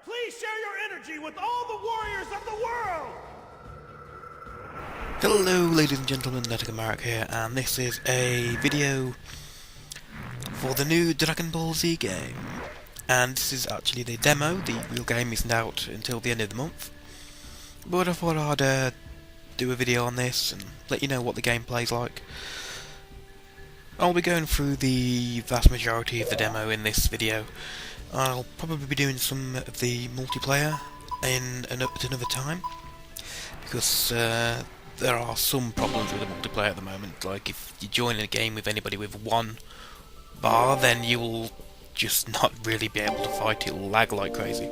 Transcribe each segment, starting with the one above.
Please share your energy with all the warriors of the world! Hello ladies and gentlemen, Littica Marek here, and this is a video for the new Dragon Ball Z game. And this is actually the demo. The real game isn't out until the end of the month. But I thought I'd do a video on this and let you know what the gameplay's like. I'll be going through the vast majority of the demo in this video. I'll probably be doing some of the multiplayer at another time, because there are some problems with the multiplayer at the moment. Like, if you join a game with anybody with one bar, then you will just not really be able to fight. It will lag like crazy.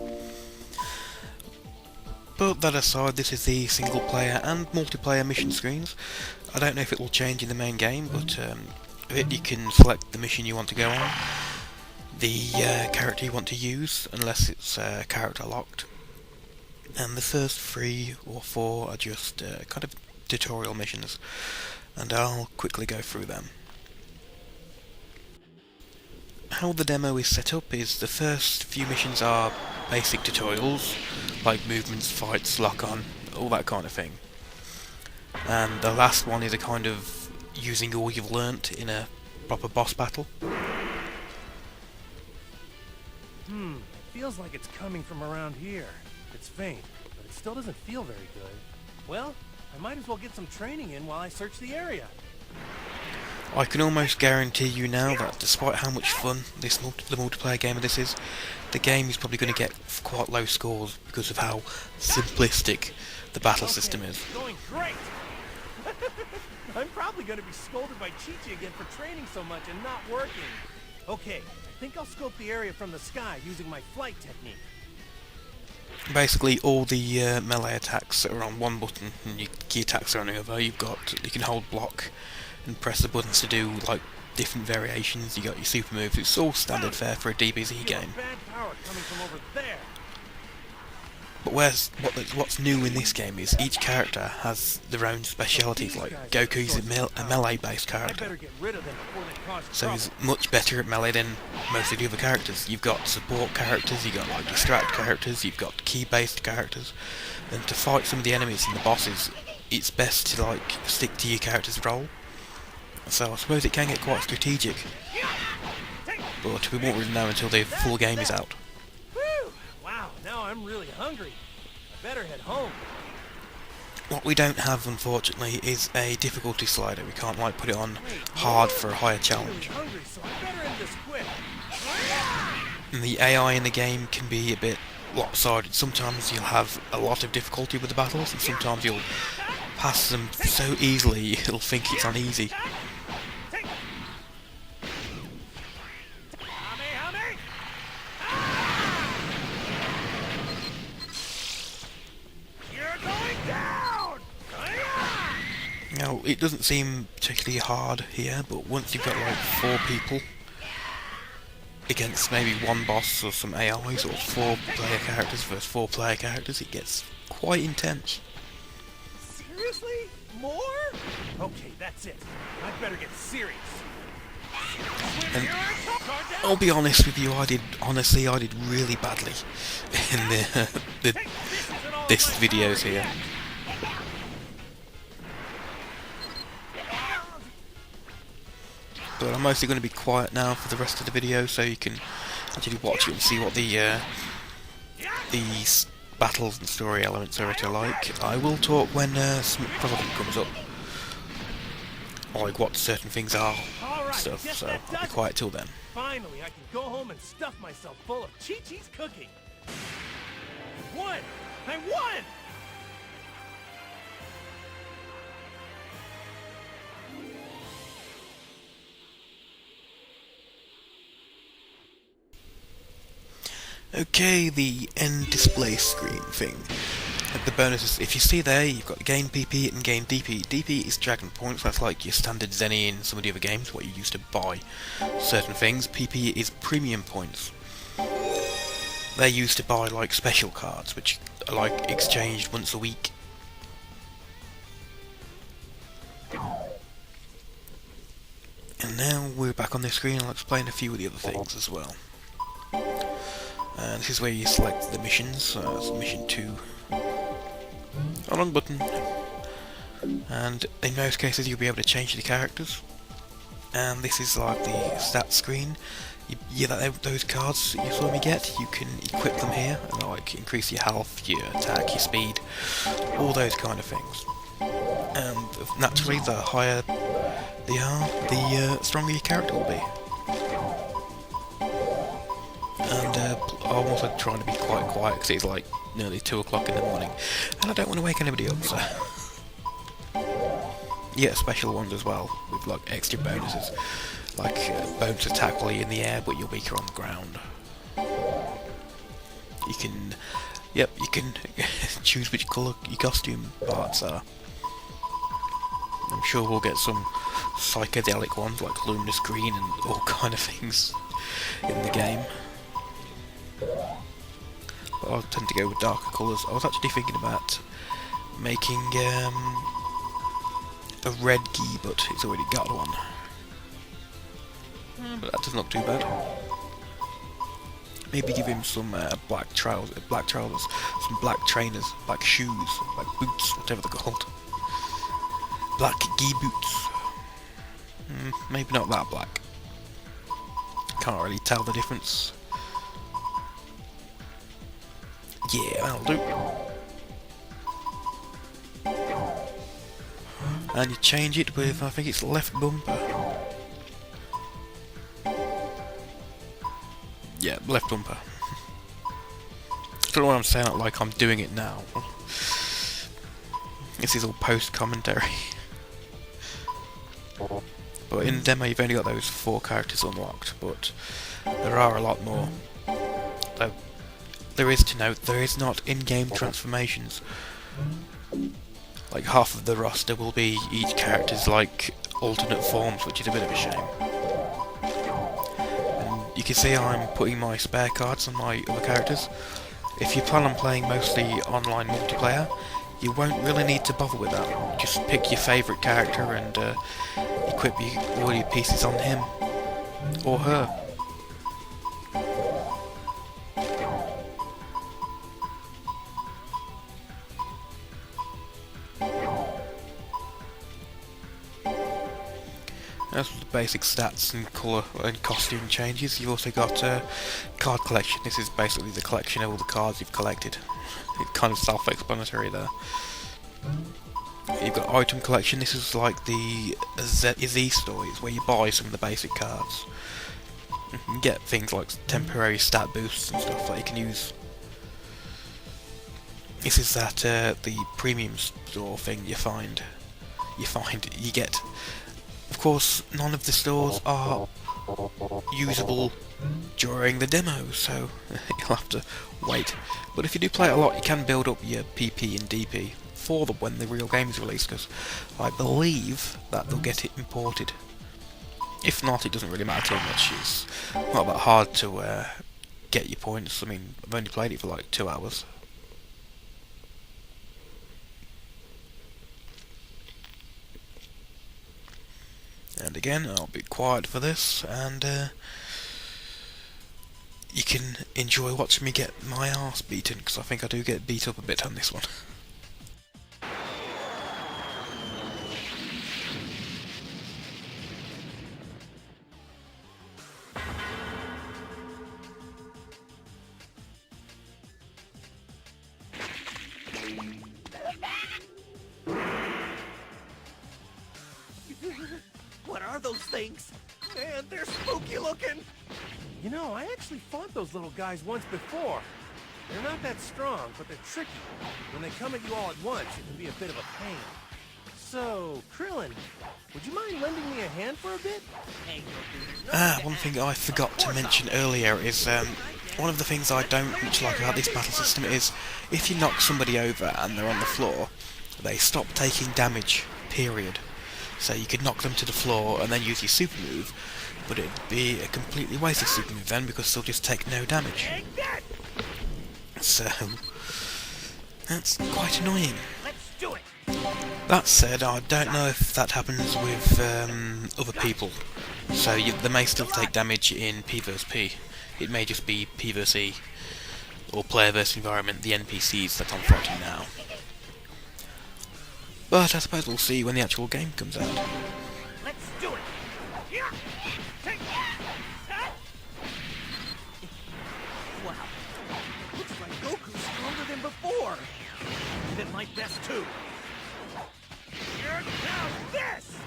But that aside, this is the single player and multiplayer mission screens. I don't know if it will change in the main game, but with it you can select the mission you want to go on, the character you want to use, unless it's character locked. And the first 3 or 4 are just kind of tutorial missions, and I'll quickly go through them. How the demo is set up is the first few missions are basic tutorials, like movements, fights, lock-on, all that kind of thing. And the last one is a kind of using all you've learnt in a proper boss battle. It feels like it's coming from around here. It's faint, but it still doesn't feel very good. Well, I might as well get some training in while I search the area. I can almost guarantee you now that despite how much fun the multiplayer game of this is, the game is probably going to get quite low scores because of how simplistic the battle system is. Going great! I'm probably going to be scolded by Chi-Chi again for training so much and not working. Okay, I think I'll scope the area from the sky using my flight technique. Basically, all the melee attacks are on one button, and your key attacks are on the other. You can hold block and press the buttons to do like different variations. You got your super moves. It's all standard fare for a DBZ game. Bad power coming from over there. But what's new in this game is each character has their own specialities. Like Goku's a melee-based character, so he's much better at melee than most of the other characters. You've got support characters, you've got like distract characters, you've got key-based characters, and to fight some of the enemies and the bosses, it's best to like stick to your character's role. So I suppose it can get quite strategic, but we won't really know until the full game is out. Wow, now I'm really hungry. I better head home. What we don't have, unfortunately, is a difficulty slider. We can't like put it on hard for a higher challenge. I'm hungry, so I better end this quick. And the AI in the game can be a bit lopsided. Sometimes you'll have a lot of difficulty with the battles, and sometimes you'll pass them so easily it'll think it's on easy. Now, it doesn't seem particularly hard here, but once you've got like 4 people against maybe one boss or some AIs, or 4 player characters versus 4 player characters, it gets quite intense. Seriously? More? Okay, that's it. I better get serious. And I'll be honest with you, I did really badly in this videos here. But I'm mostly going to be quiet now for the rest of the video, so you can actually watch it and see what these battles and story elements are like. I will talk when something relevant comes up, like what certain things are and stuff, so I'll be quiet till then. Finally, I can go home and stuff myself full of Chi-Chi's cooking. I won! I won! Okay, the end display screen thing. The bonuses, if you see there, you've got gain PP and gain DP. DP is Dragon Points, that's like your standard Zenny in some of the other games, what you used to buy certain things. PP is Premium Points. They're used to buy like special cards, which are like exchanged once a week. And now we're back on the screen, I'll explain a few of the other things as well. And this is where you select the missions. So that's mission 2. A long button. And in most cases you'll be able to change the characters. And this is like the stats screen. Those cards that you saw me get, you can equip them here and like increase your health, your attack, your speed, all those kind of things. And naturally, the higher they are, the stronger your character will be. And I'm also trying to be quite quiet because it's like nearly 2 o'clock in the morning, and I don't want to wake anybody up. So you get special ones as well with like extra bonuses. Like bonus attack while you're in the air, but you're weaker on the ground. You can, you can choose which colour your costume parts are. I'm sure we'll get some psychedelic ones like luminous green and all kind of things in the game. But I tend to go with darker colours. I was actually thinking about making a red gi, but it's already got one. But that doesn't look too bad. Maybe give him some black trousers, some black trainers, black shoes, black boots, whatever they're called. Black gi boots. Maybe not that black. Can't really tell the difference. Yeah, that'll do. And you change it with, I think it's left bumper. Yeah, left bumper. I don't know what I'm saying, like I'm doing it now. This is all post-commentary. But in the demo you've only got those 4 characters unlocked, but there are a lot more. Though, there is to note, there is not in-game transformations. Like half of the roster will be each character's like alternate forms, which is a bit of a shame. You can see I'm putting my spare cards on my other characters. If you plan on playing mostly online multiplayer, you won't really need to bother with that. Just pick your favourite character and equip all your pieces on him or her. That's the basic stats and colour and costume changes. You've also got card collection. This is basically the collection of all the cards you've collected. It's kind of self-explanatory there. You've got item collection. This is like the Z stories where you buy some of the basic cards. You can get things like temporary stat boosts and stuff that you can use. This is that the premium store thing you get. Of course, none of the stores are usable during the demo, so you'll have to wait. But if you do play it a lot, you can build up your PP and DP for them when the real game is released, because I believe that they'll get it imported. If not, it doesn't really matter too much. It's not that hard to get your points. I mean, I've only played it for like 2 hours. And again, I'll be quiet for this, and you can enjoy watching me get my arse beaten, because I think I do get beat up a bit on this one. What are those things? Man, they're spooky looking! You know, I actually fought those little guys once before. They're not that strong, but they're tricky. When they come at you all at once, it can be a bit of a pain. So, Krillin, would you mind lending me a hand for a bit? One thing I forgot to mention earlier is one of the things I don't much like about this battle system is if you knock somebody over and they're on the floor, they stop taking damage, period. So you could knock them to the floor and then use your super move, but it'd be a completely wasted super move then because they'll just take no damage. So that's quite annoying. Let's do it. That said, I don't know if that happens with other people. So they may still take damage in P vs P. It may just be P vs E. or player versus environment, the NPCs that I'm fighting now. But I suppose we'll see when the actual game comes out. Let's do it! Wow. Looks like Goku's stronger than before. I did my best too. Here comes this!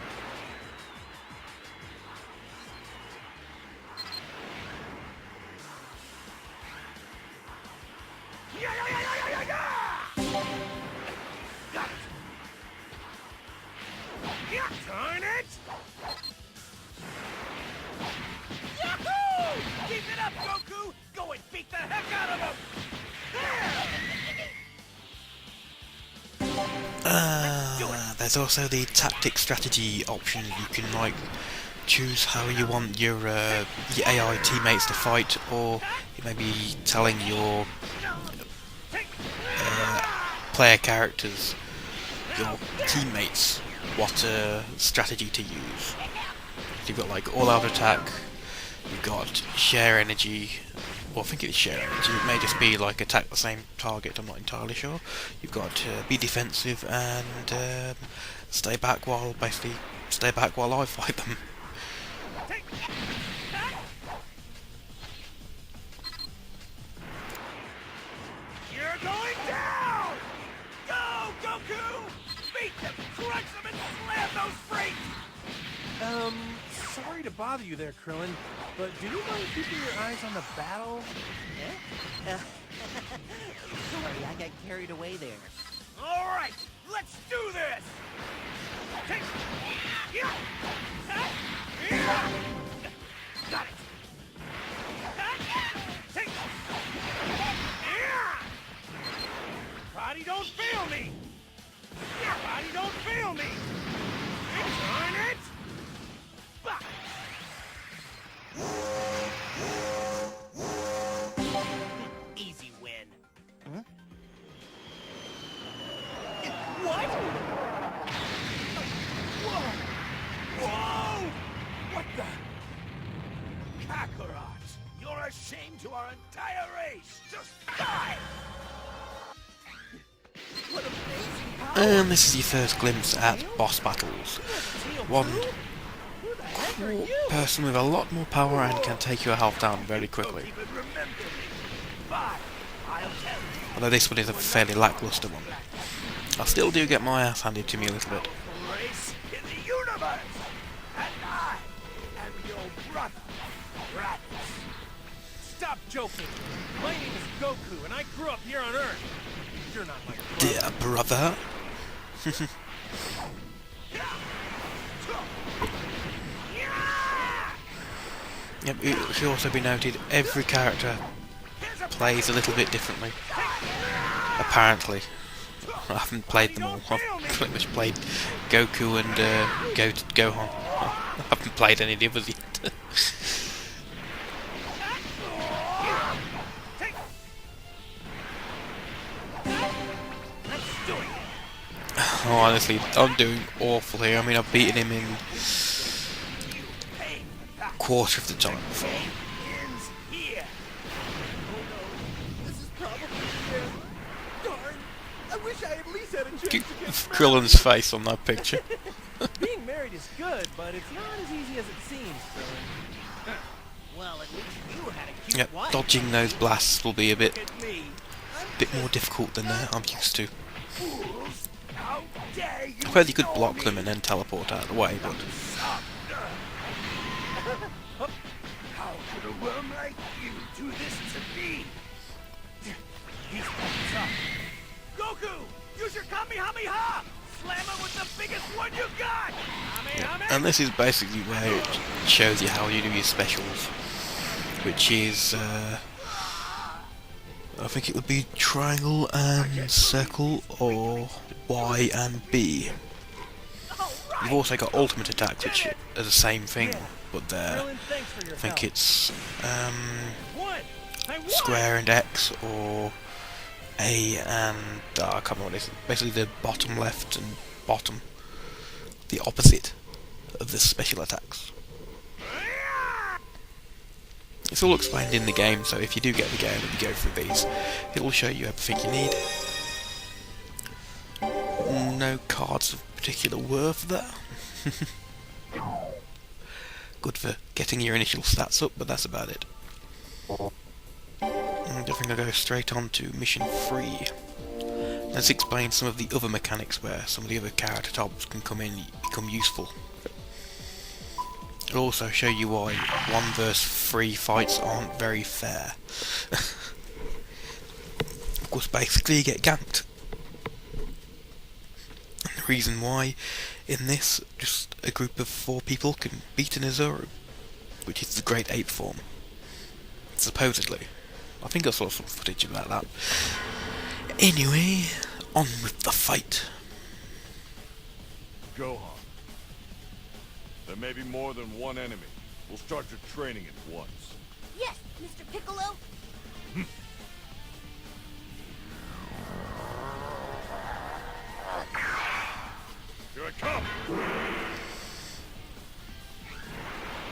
Got it! Turn it! Yahoo! Keep it up, Goku! Go and beat the heck out of him! There's also the tactic strategy option. You can like choose how you want your AI teammates to fight, or you may be telling your player characters, your teammates, what strategy to use. You've got like all-out attack, you've got share energy, or I think it's share energy, it may just be like attack the same target, I'm not entirely sure. You've got be defensive and stay back while I fight them. You're going down! Go, Goku! Beat them, crunch them, and slam those freaks! Sorry to bother you there, Krillin, but do you mind keeping your eyes on the battle? Sorry, I got carried away there. All right, let's do this! Take... Got it! Take... Body don't fail me! Body don't fail me! Turn it! Bah! Easy win. Huh? What? Whoa! Whoa! What the? Kakarot, you're a shame to our entire race. Just die! What amazing power! And this is your first glimpse at boss battles. One person with a lot more power and can take your health down very quickly. Although this one is a fairly lackluster one. I still do get my ass handed to me a little bit. Race in the universe, and I am your brother, Raditz. Stop joking. My name is Goku, and I grew up here on Earth. You're not my brother. Dear brother. Yep, it should also be noted, every character plays a little bit differently. Apparently. I haven't played them all. I've pretty much played Goku and Gohan. I haven't played any of the others yet. Oh, honestly, I'm doing awful here. I mean, I've beaten him in a quarter of the time before. I wish I at least had a chance to get Krillin's face on that picture. Being married is good, but it's not as easy as it seems, Krillin. Well, at least you had a cute Yep, wife. dodging those blasts will be a bit Look at me. more difficult than I'm used to. Fools! How dare you Well, you could ignore block me? them and then teleport out of the way, but How could a worm like you do this to me? He's tough. Goku! Use your Kamehameha! Slam him with the biggest one you got! Kamehameha! and this is basically where it shows you how you do your specials, which is I think it would be triangle and circle, or Y and B. You've also got ultimate attack, which are the same thing, but they're, Krillin, thanks for your I think help. it's One! I won! square and X, or A and I can't remember what it is. Basically the bottom left and bottom, the opposite of the special attacks. It's all explained in the game, so if you do get the game and you go through these, it'll show you everything you need. No cards of particular worth there. Good for getting your initial stats up, but that's about it. And I think I'll go straight on to mission 3. Let's explain some of the other mechanics where some of the other character types can come in and become useful. It'll also show you why 1 vs 3 fights aren't very fair. Of course, basically you get ganked. And the reason why in this, just a group of 4 people can beat an Azuru, which is the Great Ape form. Supposedly. I think I saw some footage about that. Anyway, on with the fight. Gohan. There may be more than one enemy. We'll start your training at once. Yes, Mr. Piccolo. Here I come!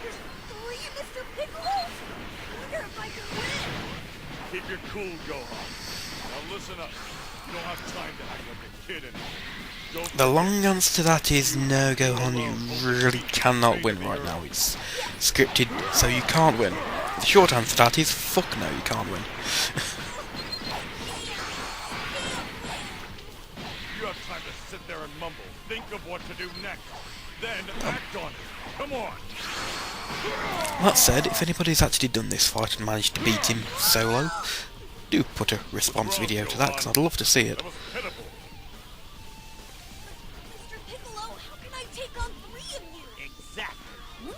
There's 3 Mr. Piccolos. I wonder if I can win. Keep your cool, Gohan. Now listen up. You don't have time to act like a kid anymore. Don't The long answer to that is no, Gohan, you really cannot win right now. It's scripted, so you can't win. The short answer to that is fuck no, you can't win. You have time to sit there and mumble. Think of what to do next. Then act on it. Come on! That said, if anybody's actually done this fight and managed to beat him solo, do put a response video to that, because I'd love to see it. That was pitiful. Mr. Piccolo, how can I take on 3 of you? Exactly.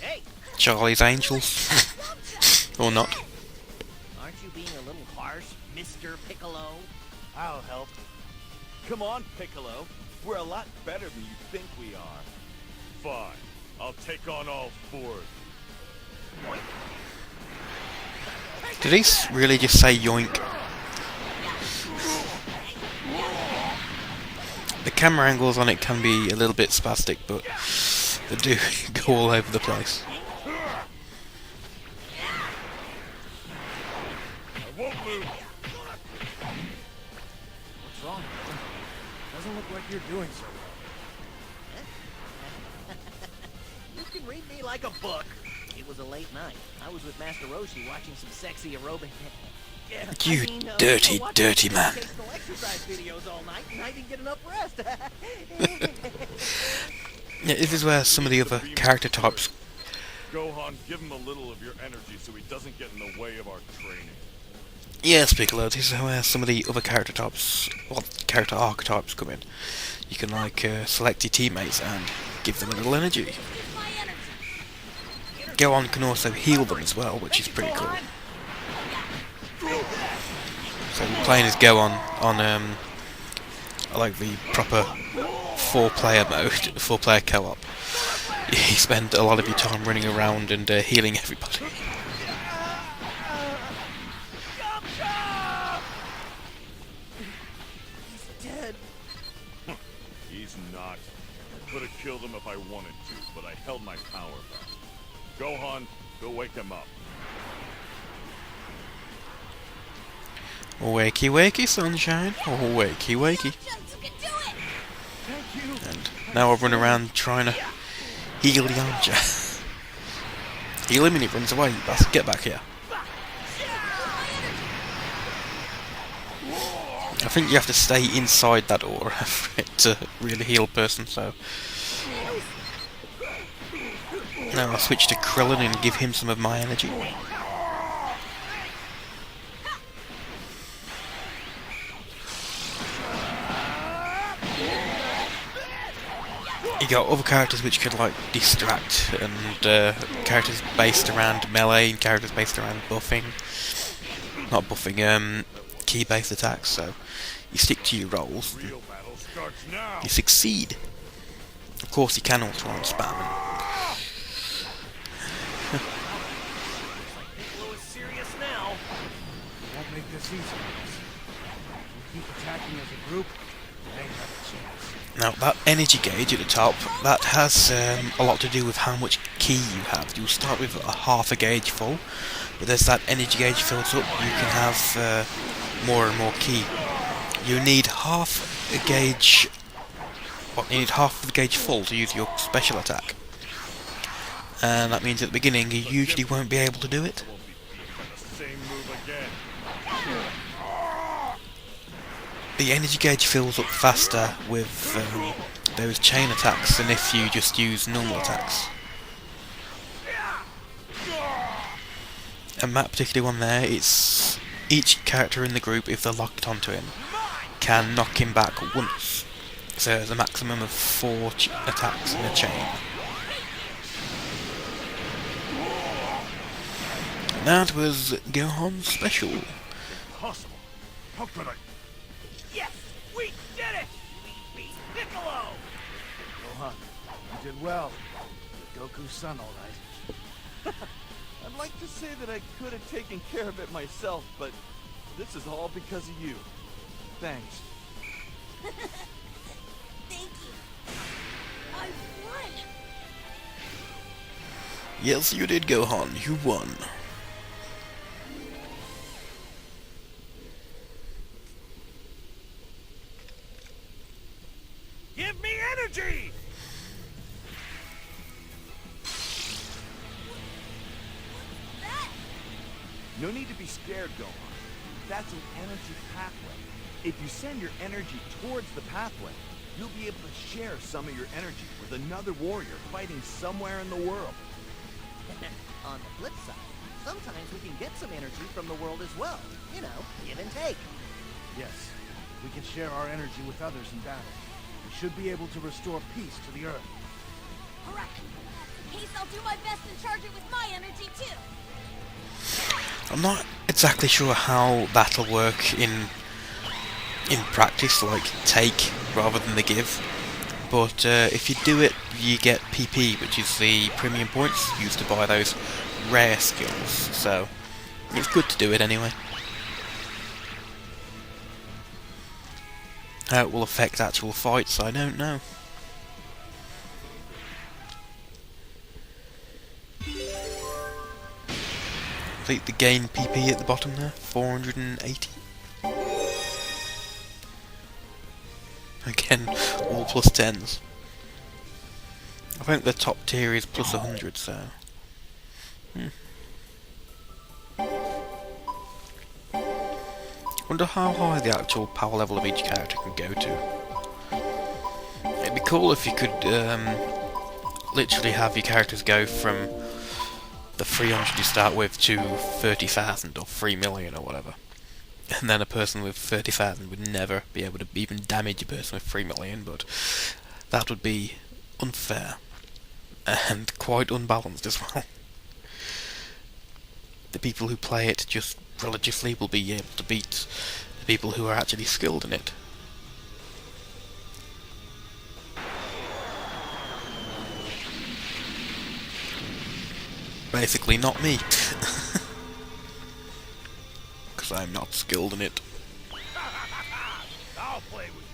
Hey, Charlie's Angels. Or not. aren't you being a little harsh, Mr. Piccolo? I'll help. Come on, Piccolo. We're a lot better than you think we are. Fine. I'll take on all 4 of you. Did he really just say yoink? The camera angles on it can be a little bit spastic, but they do go all over the place. I won't move. What's wrong? Doesn't look like you're doing so well. You can read me like a book. It was a late night. I was with Master Roshi watching some sexy aerobic. Yeah, You dirty, watching dirty man. educational exercise videos all night, and I didn't get enough rest. Yeah, this is where some of the other character types... Gohan, give him a little of your energy so he doesn't get in the way of our training. Yes, Piccolo, this is where some of the other character types, or character archetypes come in. You can, like, select your teammates and give them a little energy. Here's my energy. Gohan can also heal them as well, which is pretty cool. So we're playing as Gohan on, like the proper 4-player mode, 4-player co-op. You spend a lot of your time running around and healing everybody. He's dead. He's not. I could have killed him if I wanted to, but I held my power back. Gohan, go wake him up. Wakey wakey, sunshine. Oh, wakey wakey. Yamcha, you can do it. And now I run around trying to heal Yamcha. Heal him and he runs away. Bastard, get back here. I think you have to stay inside that aura for it to really heal a person, so... Now I'll switch to Krillin and give him some of my energy. You got other characters which could like distract, and characters based around melee and characters based around buffing. Not buffing, key-based attacks, so you stick to your roles, Real battle starts now. you succeed. Of course you can also on spam. Piccolo is serious now. We won't make this easy. We keep attacking as a group, I ain't got a chance. Now, that energy gauge at the top, that has a lot to do with how much ki you have. You'll start with a half a gauge full, but as that energy gauge fills up, you can have more and more ki. You need half a gauge... Well, you need half of the gauge full to use your special attack. And that means at the beginning, you usually won't be able to do it. Won't be beat by the same move again. The energy gauge fills up faster with those chain attacks than if you just use normal attacks. And that particular one there, it's each character in the group, if they're locked onto him, can knock him back once. So there's a maximum of 4 attacks in a chain. And that was Gohan's special. Impossible. How could I? Yes! We did it! We beat Piccolo! Gohan, you did well. You're Goku's son, all right. I'd like to say that I could have taken care of it myself, but this is all because of you. Thanks. Thank you. I won. Yes, you did, Gohan. You won. Give me energy! That. No need to be scared, Gohan. That's an energy pathway. If you send your energy towards the pathway, you'll be able to share some of your energy with another warrior fighting somewhere in the world. On the flip side, sometimes we can get some energy from the world as well. You know, give and take. Yes, we can share our energy with others in battle. We should be able to restore peace to the Earth. Alright. In case I'll do my best and charge it with my energy too. I'm not exactly sure how that'll work in practice, like take rather than the give. But if you do it, you get PP, which is the premium points used to buy those rare skills. So it's good to do it anyway. How it will affect actual fights, I don't know. See the gain PP at the bottom there, 480. Again, all plus 10s. I think the top tier is plus 100, so... Wonder how high the actual power level of each character can go to. It'd be cool if you could literally have your characters go from the 300 you start with to 30,000 or 3 million or whatever. And then a person with 30,000 would never be able to even damage a person with 3 million, but that would be unfair. And quite unbalanced as well. The people who play it just religiously will be able to beat the people who are actually skilled in it. Basically not me. Because I'm not skilled in it. I'll play with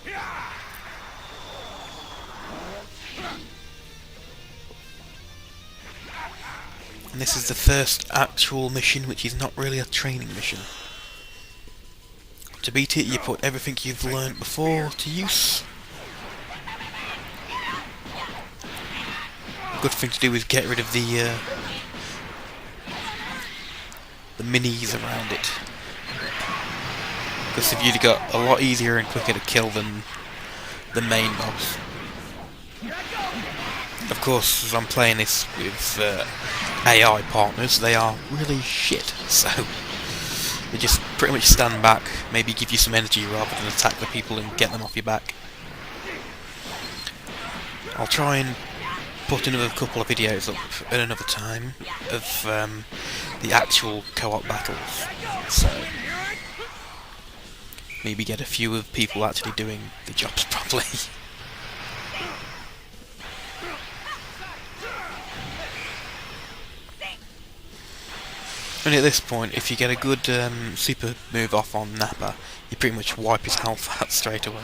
you. Yeah! And this is the first actual mission which is not really a training mission. To beat it, you put everything you've learnt before to use. A good thing to do is get rid of the minis around it. Because if you'd got a lot easier and quicker to kill than the main mobs. Of course, as I'm playing this with AI partners, they are really shit, so they just pretty much stand back, maybe give you some energy rather than attack the people and get them off your back. I'll try and put another couple of videos up at another time of the actual co-op battles, so maybe get a few of people actually doing the jobs properly. Only at this point, if you get a good super move off on Nappa, you pretty much wipe his health out straight away.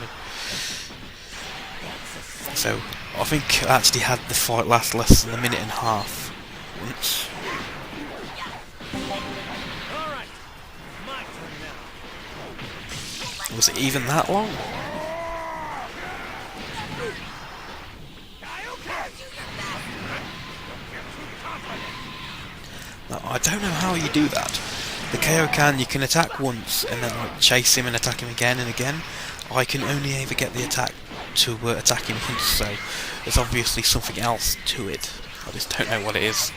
So, I think I actually had the fight last less than a minute and a half once. Alright, my turn now. Was it even that long? Now, I don't know how you do that. The Kaioken, you can attack once and then like chase him and attack him again and again. I can only ever get the attack to attack him once, so there's obviously something else to it. I just don't know what it is.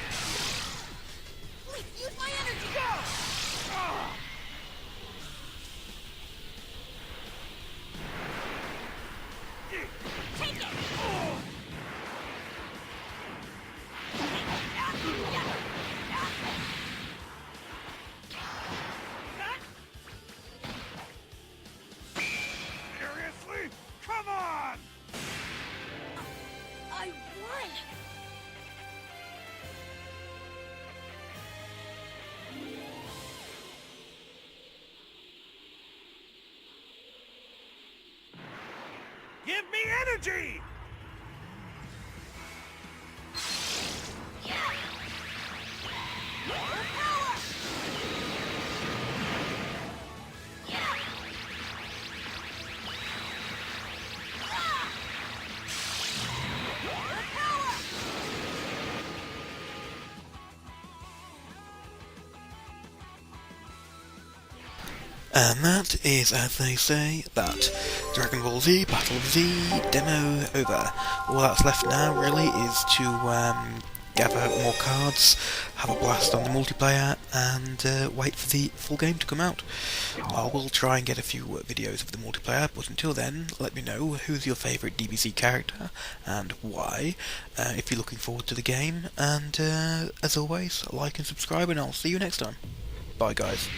Use my energy! Take it! Seriously? Come on! I won! Give me energy! And that is, as they say, that Dragon Ball Z Battle of Z demo over. All that's left now really is to gather more cards, have a blast on the multiplayer, and wait for the full game to come out. I will try and get a few videos of the multiplayer, but until then, let me know who's your favourite DBZ character and why, if you're looking forward to the game, and as always, like and subscribe, and I'll see you next time. Bye guys.